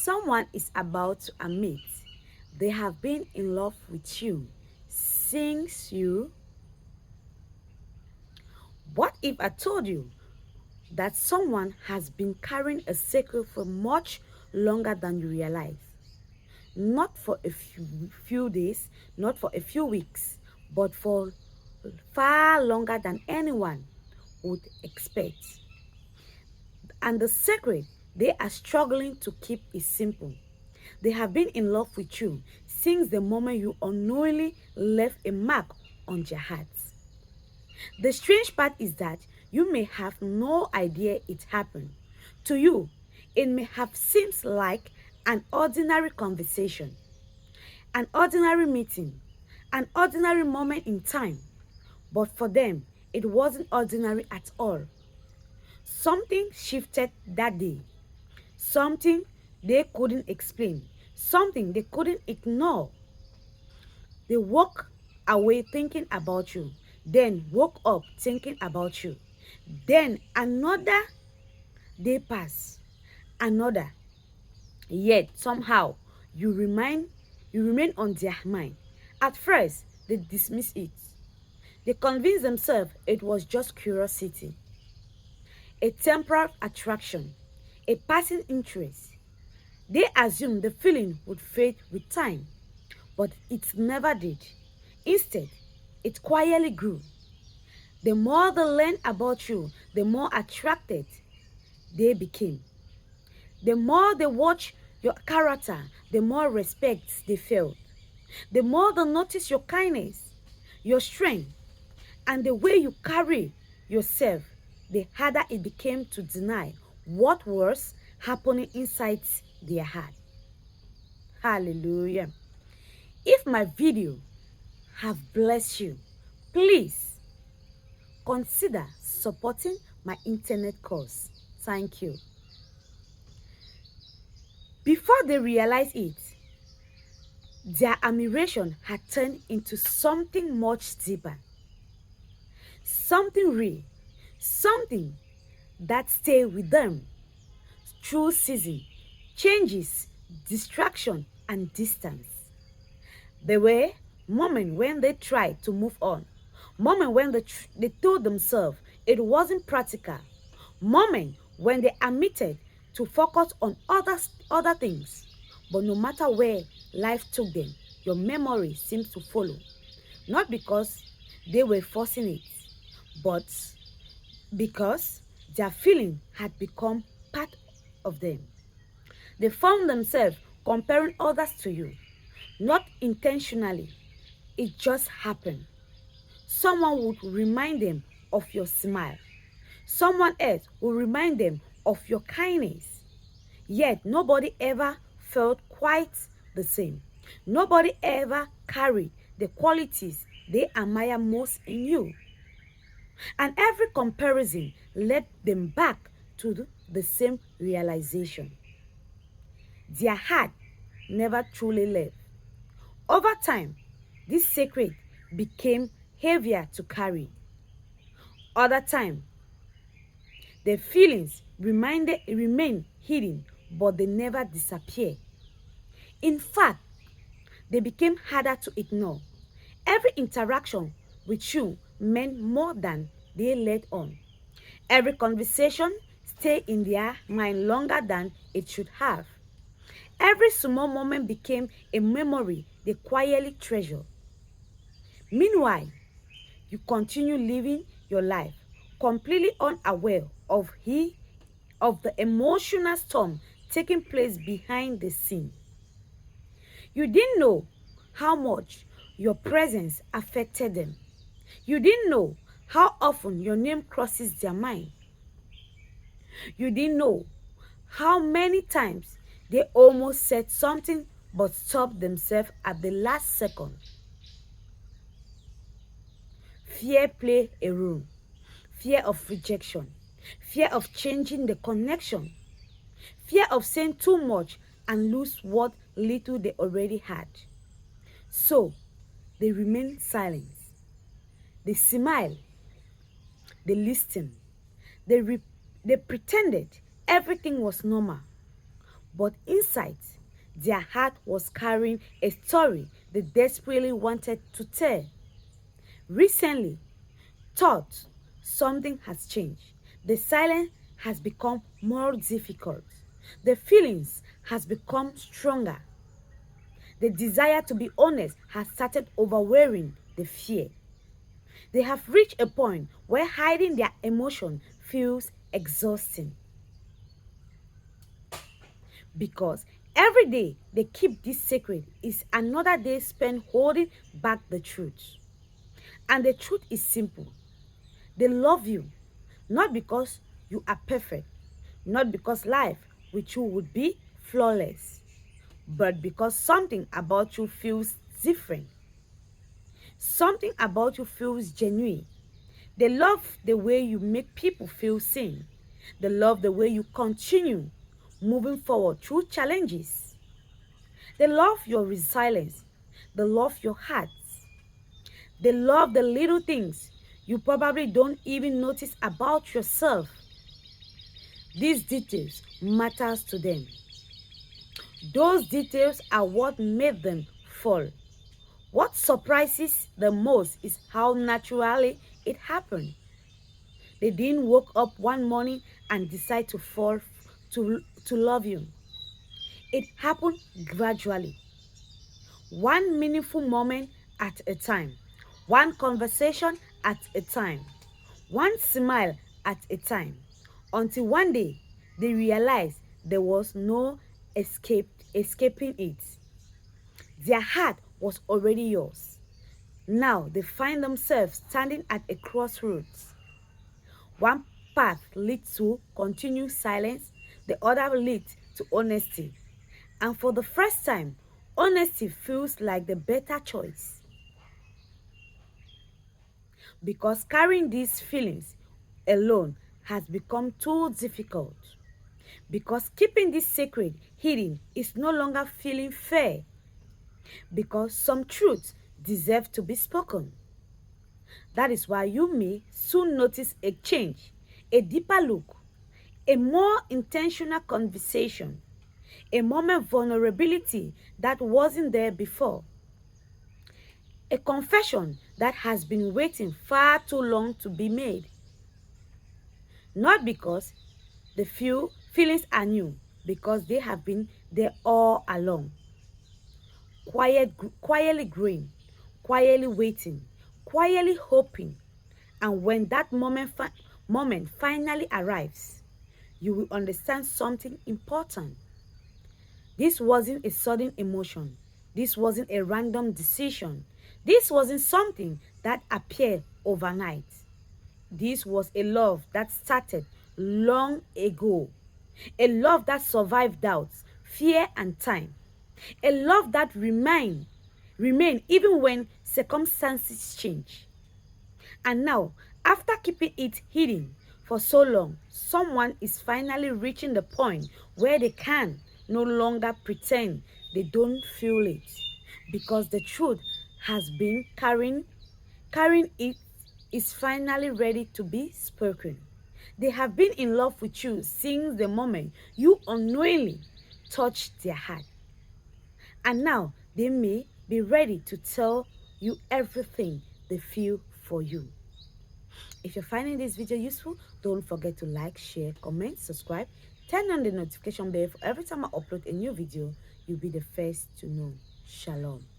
Someone is about to admit they have been in love with you since you. What if I told you that someone has been carrying a secret for much longer than you realize? Not for a few days, not for a few weeks, but for far longer than anyone would expect. And the secret they are struggling to keep is simple. They have been in love with you since the moment you unknowingly left a mark on their hearts. The strange part is that you may have no idea it happened. To you, it may have seemed like an ordinary conversation, an ordinary meeting, an ordinary moment in time. But for them, it wasn't ordinary at all. Something shifted that day. Something they couldn't explain. Something they couldn't ignore. They woke away thinking about you, then woke up thinking about you. Then another day passed, another. Yet somehow you remain on their mind. At first, they dismiss it. They convince themselves it was just curiosity, a temporal attraction, a passing interest. They assume the feeling would fade with time, but it never did. Instead, it quietly grew. The more they learned about you, the more attracted they became. The more they watched your character, the more respect they felt. The more they noticed your kindness, your strength, and the way you carry yourself, the harder it became to deny what was happening inside their heart. Hallelujah. If my video have blessed you, please consider supporting my internet course. Thank you. Before they realized it, their admiration had turned into something much deeper, something real, something that stayed with them through season, changes, distraction, and distance. There were moments when they tried to move on, moments when they told themselves it wasn't practical, moments when they admitted to focus on other things. But no matter where life took them, your memory seems to follow. Not because they were forcing it, but because their feeling had become part of them. They found themselves comparing others to you, not intentionally, it just happened. Someone would remind them of your smile. Someone else will remind them of your kindness. Yet nobody ever felt quite the same. Nobody ever carried the qualities they admire most in you. And every comparison led them back to the same realization. Their heart never truly left. Over time, this secret became heavier to carry. Other time, their feelings remain hidden, but they never disappear. In fact, they became harder to ignore. Every interaction with you meant more than they let on. Every conversation stayed in their mind longer than it should have. Every small moment became a memory they quietly treasure. Meanwhile, you continue living your life completely unaware of the emotional storm taking place behind the scene. You didn't know how much your presence affected them. You didn't know how often your name crosses their mind. You didn't know how many times they almost said something but stopped themselves at the last second. Fear played a role. Fear of rejection, fear of changing the connection, fear of saying too much and lose what little they already had. So they remained silent. They smiled. They listened. They pretended everything was normal. but inside, their heart was carrying a story they desperately wanted to tell. Recently, thought something has changed. The silence has become more difficult. The feelings has become stronger. The desire to be honest has started overwhelming the fear. They have reached a point where hiding their emotion feels exhausting. Because every day they keep this secret is another day spent holding back the truth. And the truth is simple. They love you, not because you are perfect, not because life with you would be flawless, but because something about you feels different. Something about you feels genuine. They love the way you make people feel seen. They love the way you continue moving forward through challenges. They love your resilience. They love your heart. They love the little things you probably don't even notice about yourself. These details matters to them. Those details are what made them fall. What surprises the most is how naturally it happened. They didn't wake up one morning and decide to fall to love you. It happened gradually. One meaningful moment at a time. One conversation at a time. One smile at a time. Until one day they realized there was no escaping it. Their heart was already yours. Now they find themselves standing at a crossroads. One path leads to continued silence, the other leads to honesty. And for the first time, honesty feels like the better choice. Because carrying these feelings alone has become too difficult. Because keeping this secret hidden is no longer feeling fair. Because some truths deserve to be spoken. That is why you may soon notice a change, a deeper look, a more intentional conversation, a moment of vulnerability that wasn't there before, a confession that has been waiting far too long to be made. Not because the few feelings are new, because they have been there all along. Quietly growing, quietly waiting, quietly hoping. And when that moment finally arrives, you will understand something important. This wasn't a sudden emotion. This wasn't a random decision. This wasn't something that appeared overnight. This was a love that started long ago. A love that survived doubts, fear, and time. A love that remain even when circumstances change. And now, after keeping it hidden for so long, someone is finally reaching the point where they can no longer pretend they don't feel it. Because the truth has been carrying it is finally ready to be spoken. They have been in love with you since the moment you unknowingly touched their heart. And now they may be ready to tell you everything they feel for you. If you're finding this video useful, don't forget to like, share, comment, subscribe, turn on the notification bell for every time I upload a new video, you'll be the first to know. Shalom.